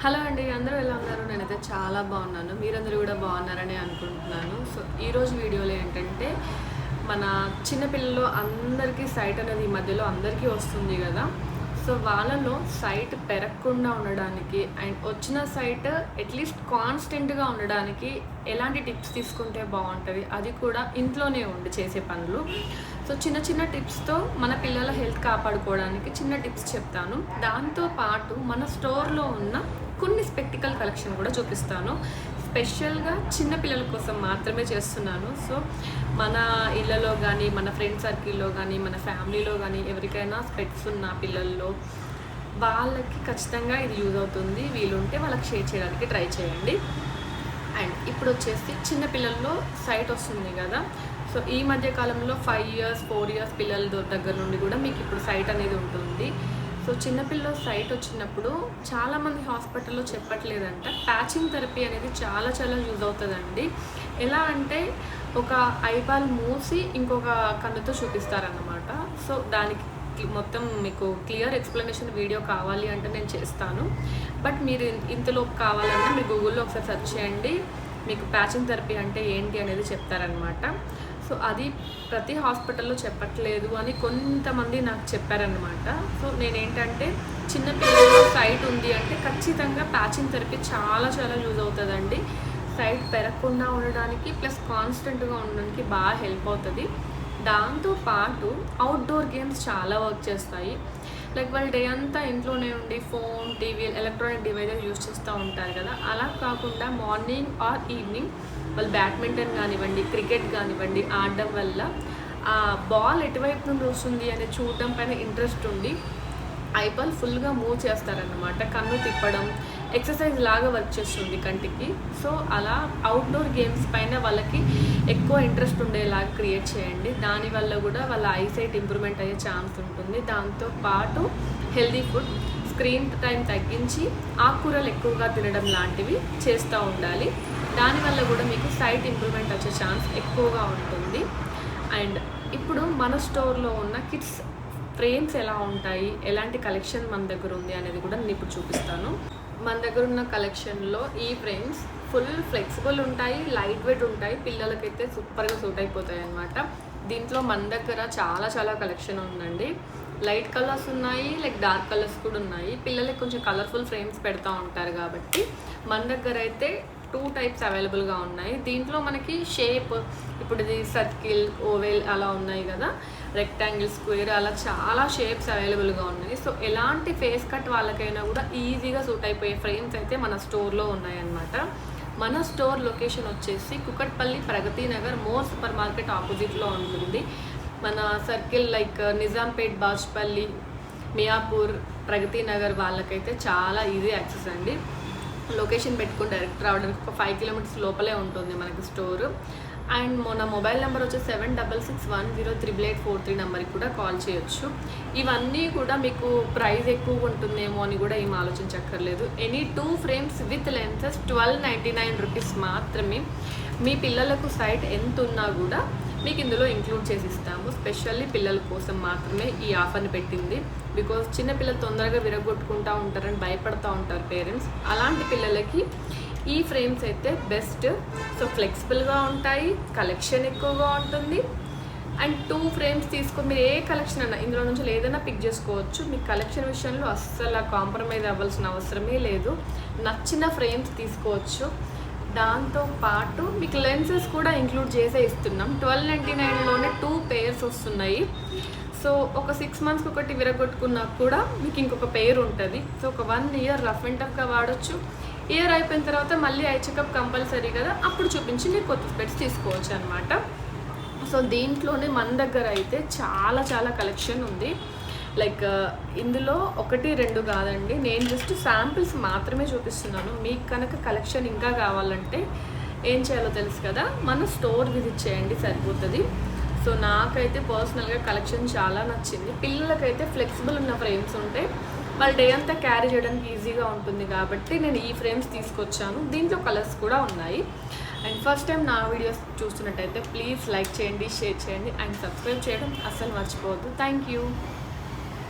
Hello అండి, అందరూ ఎలా ఉన్నారు? నేనైతే చాలా బాగున్నాను. మీరందరూ కూడా బాగున్నారని అనుకుంటున్నాను. సో ఈరోజు వీడియోలో ఏంటంటే మన చిన్నపిల్లలు అందరికీ సైట్ అనేది ఈ మధ్యలో అందరికీ వస్తుంది కదా. సో వాళ్ళలో సైట్ పెరగకుండా ఉండడానికి అండ్ వచ్చిన సైట్ అట్లీస్ట్ కాన్స్టెంట్గా ఉండడానికి ఎలాంటి టిప్స్ తీసుకుంటే బాగుంటుంది, అది కూడా ఇంట్లోనే ఉండి చేసే పనులు. సో చిన్న చిన్న టిప్స్తో మన పిల్లల హెల్త్ కాపాడుకోవడానికి చిన్న టిప్స్ చెప్తాను. దాంతోపాటు మన స్టోర్లో ఉన్న కొన్ని స్పెక్టికల్ కలెక్షన్ కూడా చూపిస్తాను. స్పెషల్గా చిన్న పిల్లల కోసం మాత్రమే చేస్తున్నాను. సో మన ఇళ్ళలో కానీ, మన ఫ్రెండ్ సర్కిల్లో కానీ, మన ఫ్యామిలీలో కానీ ఎవరికైనా స్పెక్ట్స్ ఉన్న పిల్లల్లో వాళ్ళకి ఖచ్చితంగా ఇది యూజ్ అవుతుంది. వీలుంటే వాళ్ళకి షేర్ చేయడానికి ట్రై చేయండి. అండ్ ఇప్పుడు వచ్చేసి చిన్న పిల్లల్లో సైట్ వస్తుంది కదా. సో ఈ మధ్య కాలంలో 5 years 4 years పిల్లల దగ్గర నుండి కూడా మీకు ఇప్పుడు సైట్ అనేది ఉంటుంది. సో చిన్నపిల్లల సైట్ వచ్చినప్పుడు చాలామంది హాస్పిటల్లో చెప్పట్లేదంట, ప్యాచింగ్ థెరపీ అనేది చాలా యూజ్ అవుతుందండి. ఎలా అంటే ఒక ఐబాల్ మూసి ఇంకొక కన్నుతో చూపిస్తారన్నమాట. సో దానికి మొత్తం మీకు క్లియర్ ఎక్స్ప్లెనేషన్ వీడియో కావాలి అంటే నేను చేస్తాను. బట్ మీరు ఇంతలోపు కావాలంటే మీరు గూగుల్లో ఒకసారి సెర్చ్ చేయండి, మీకు ప్యాచింగ్ థెరపీ అంటే ఏంటి అనేది చెప్తారనమాట. సో అది ప్రతి హాస్పిటల్లో చెప్పట్లేదు అని కొంతమంది నాకు చెప్పారనమాట. సో నేనేంటంటే చిన్నపిల్లల్లో సైట్ ఉంది అంటే ఖచ్చితంగా ప్యాచింగ్ థెరపీ చాలా యూజ్ అవుతుందండి. సైట్ పెరగకుండా ఉండడానికి ప్లస్ కాన్స్టెంట్గా ఉండడానికి బాగా హెల్ప్ అవుతుంది. దాంతోపాటు అవుట్డోర్ గేమ్స్ చాలా వర్క్ చేస్తాయి. లైక్ వాళ్ళు డే అంతా ఇంట్లోనే ఉండి phone, TV, electronic devices use చేస్తూ ఉంటారు కదా. అలా కాకుండా మార్నింగ్ ఆర్ ఈవినింగ్ వాళ్ళు బ్యాడ్మింటన్ కానివ్వండి, క్రికెట్ కానివ్వండి ఆడడం వల్ల ఆ బాల్ ఎటువైపు నుండి వస్తుంది అనేది చూడడం పైన ఇంట్రెస్ట్ ఉండి ఐబాల్ ఫుల్గా మూవ్ చేస్తారన్నమాట. కన్ను తిప్పడం ఎక్సర్సైజ్ లాగా వర్క్ చేస్తుంది కంటికి. సో అలా అవుట్డోర్ గేమ్స్ పైన వాళ్ళకి ఎక్కువ ఇంట్రెస్ట్ ఉండేలాగా క్రియేట్ చేయండి. దానివల్ల కూడా వాళ్ళ ఐసైట్ ఇంప్రూవ్మెంట్ అయ్యే ఛాన్స్ ఉంటుంది. దాంతోపాటు హెల్దీ ఫుడ్, స్క్రీన్ టైం తగ్గించి ఆకుకూరలు ఎక్కువగా తినడం లాంటివి చేస్తూ ఉండాలి. దానివల్ల కూడా మీకు సైట్ ఇంప్రూవ్మెంట్ వచ్చే ఛాన్స్ ఎక్కువగా ఉంటుంది. అండ్ ఇప్పుడు మన స్టోర్లో ఉన్న కిడ్స్ ఫ్రేమ్స్ ఎలా ఉంటాయి, ఎలాంటి కలెక్షన్ మన దగ్గర ఉంది అనేది కూడా నేను ఇప్పుడు చూపిస్తాను. మన దగ్గర ఉన్న కలెక్షన్లో ఈ ఫ్రేమ్స్ ఫుల్ ఫ్లెక్సిబుల్ ఉంటాయి, లైట్ వెయిట్ ఉంటాయి, పిల్లలకైతే సూపర్గా సూట్ అయిపోతాయి అన్నమాట. దీంట్లో మన దగ్గర చాలా కలెక్షన్ ఉందండి. లైట్ కలర్స్ ఉన్నాయి, లైక్ డార్క్ కలర్స్ కూడా ఉన్నాయి. పిల్లలకి కొంచెం కలర్ఫుల్ ఫ్రేమ్స్ పెడతా ఉంటారు కాబట్టి మన దగ్గర అయితే 2 types అవైలబుల్గా ఉన్నాయి. దీంట్లో మనకి షేప్ ఇప్పుడు ఇది సర్కిల్, ఓవెల్ అలా ఉన్నాయి కదా, రెక్టాంగిల్, స్క్వేర్ అలా చాలా షేప్స్ అవైలబుల్గా ఉన్నాయి. సో ఎలాంటి ఫేస్ కట్ వాళ్ళకైనా కూడా ఈజీగా సూట్ అయిపోయే ఫ్రేమ్స్ అయితే మన స్టోర్లో ఉన్నాయన్నమాట. మన స్టోర్ లొకేషన్ వచ్చేసి Kukatpally, Pragathi Nagar, more super market ఆపోజిట్లో ఉంటుంది. మన సర్కిల్ లైక్ నిజాంపేట్, బాజ్పల్లి, మియాపూర్, ప్రగతి నగర్ వాళ్ళకైతే చాలా ఈజీ యాక్సెస్ అండి. లొకేషన్ పెట్టుకుని డైరెక్ట్ రావడానికి ఒక 5 kilometers లోపలే ఉంటుంది మనకి స్టోరు. అండ్ మన మొబైల్ నెంబర్ వచ్చి 7661088843 నెంబర్కి కూడా కాల్ చేయొచ్చు. ఇవన్నీ కూడా మీకు ప్రైస్ ఎక్కువ ఉంటుందేమో అని కూడా ఏం ఆలోచించక్కర్లేదు. Any 2 frames with lenses 1299 rupees మాత్రమే. మీ పిల్లలకు సైట్ ఎంత ఉన్నా కూడా మీకు ఇందులో ఇంక్లూడ్ చేసి ఇస్తాము. స్పెషల్లీ పిల్లల కోసం మాత్రమే ఈ ఆఫర్ని పెట్టింది. బికాజ్ చిన్నపిల్లలు తొందరగా విరగొట్టుకుంటూ ఉంటారని భయపడుతూ ఉంటారు పేరెంట్స్. అలాంటి పిల్లలకి ఈ ఫ్రేమ్స్ అయితే బెస్ట్. సో ఫ్లెక్సిబుల్గా ఉంటాయి, కలెక్షన్ ఎక్కువగా ఉంటుంది. అండ్ 2 frames తీసుకొని మీరు ఏ కలెక్షన్ అన్నా ఇందులో నుంచి ఏదైనా పిక్ చేసుకోవచ్చు. మీ కలెక్షన్ విషయంలో అస్సలు కాంప్రమైజ్ అవ్వాల్సిన అవసరమే లేదు. నచ్చిన ఫ్రేమ్స్ తీసుకోవచ్చు. దాంతోపాటు మీకు లెన్సెస్ కూడా ఇంక్లూడ్ చేసే ఇస్తున్నాం. 1299లోనే 2 pairs వస్తున్నాయి. సో ఒక 6 months ఒకటి విరగొట్టుకున్నా కూడా మీకు ఇంకొక పెయిర్ ఉంటుంది. సో ఒక 1 year రఫ్ అండ్ టఫ్గా వాడచ్చు. ఇయర్ అయిపోయిన తర్వాత మళ్ళీ ఐ చెకప్ కంపల్సరీ కదా, అప్పుడు చూపించి మీరు కొత్త స్పెట్స్ తీసుకోవచ్చు అనమాట. సో దీంట్లోనే మన దగ్గర అయితే చాలా కలెక్షన్ ఉంది. లైక్ ఇందులో 1 2 కాదండి, నేను జస్ట్ శాంపిల్స్ మాత్రమే చూపిస్తున్నాను. మీకు కనుక కలెక్షన్ ఇంకా కావాలంటే ఏం చేయాలో తెలుసు కదా, మన స్టోర్ విజిట్ చేయండి సరిపోతుంది. సో నాకైతే పర్సనల్గా కలెక్షన్ చాలా నచ్చింది. పిల్లలకైతే ఫ్లెక్సిబుల్ ఉన్న ఫ్రేమ్స్ ఉంటే వాళ్ళ డే అంతా క్యారీ చేయడానికి ఈజీగా ఉంటుంది కాబట్టి నేను ఈ ఫ్రేమ్స్ తీసుకొచ్చాను. దీంట్లో కలర్స్ కూడా ఉన్నాయి. అండ్ ఫస్ట్ టైం నా వీడియోస్ చూస్తున్నట్టయితే ప్లీజ్ లైక్ చేయండి, షేర్ చేయండి అండ్ సబ్స్క్రైబ్ చేయడం అస్సలు మర్చిపోవద్దు. Thank you.